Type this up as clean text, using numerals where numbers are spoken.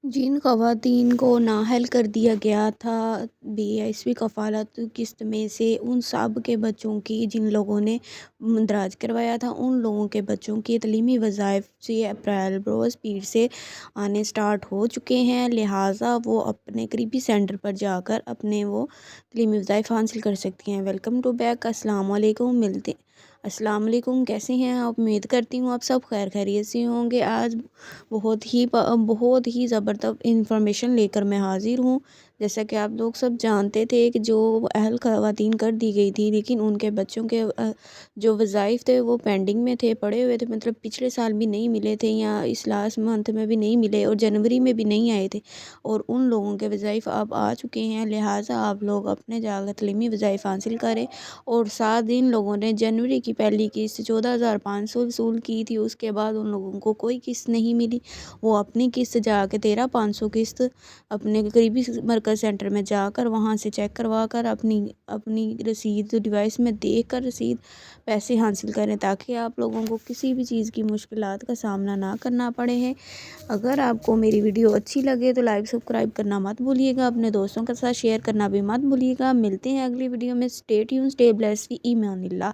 جن خواتین کو نااہل کر دیا گیا تھا 22ویں کفالت قسط میں سے، ان سب کے بچوں کی جن لوگوں نے اندراج کروایا تھا، ان لوگوں کے بچوں کے تعلیمی وظائف 6 اپریل روز پیر سے آنے سٹارٹ ہو چکے ہیں، لہٰذا وہ اپنے قریبی سینٹر پر جا کر اپنے وہ تعلیمی وظائف حاصل کر سکتی ہیں۔ Welcome to back. السلام علیکم، کیسے ہیں آپ؟ امید کرتی ہوں آپ سب خیر خیریت سے ہوں گے۔ آج بہت ہی زبردست انفارمیشن لے کر میں حاضر ہوں۔ جیسا کہ آپ لوگ سب جانتے تھے کہ جو اہل خواتین کر دی گئی تھی، لیکن ان کے بچوں کے جو وظائف تھے وہ پینڈنگ میں تھے، پڑے ہوئے تھے، مطلب پچھلے سال بھی نہیں ملے تھے یا اس لاسٹ منتھ میں بھی نہیں ملے اور جنوری میں بھی نہیں آئے تھے، اور ان لوگوں کے وظائف اب آ چکے ہیں، لہٰذا آپ لوگ اپنے جا کر تعلیمی وظائف حاصل کریں۔ اور ساتھ ان لوگوں نے جنوری کی پہلی قسط 14,500 وصول کی تھی، اس کے بعد ان لوگوں کو کوئی قسط نہیں ملی۔ وہ اپنی قسط جا کے 13,500 قسط اپنے قریبی مرکز سینٹر میں جا کر وہاں سے چیک کروا کر اپنی رسید ڈیوائس میں دیکھ کر رسید پیسے حاصل کریں، تاکہ آپ لوگوں کو کسی بھی چیز کی مشکلات کا سامنا نہ کرنا پڑے ہیں۔ اگر آپ کو میری ویڈیو اچھی لگے تو لائک سبسکرائب کرنا مت بھولیے گا، اپنے دوستوں کے ساتھ شیئر کرنا بھی مت بھولیے گا۔ ملتے ہیں اگلی ویڈیو میں۔ اسٹے ٹیون، اسٹے بلیسڈ، فی امان اللہ۔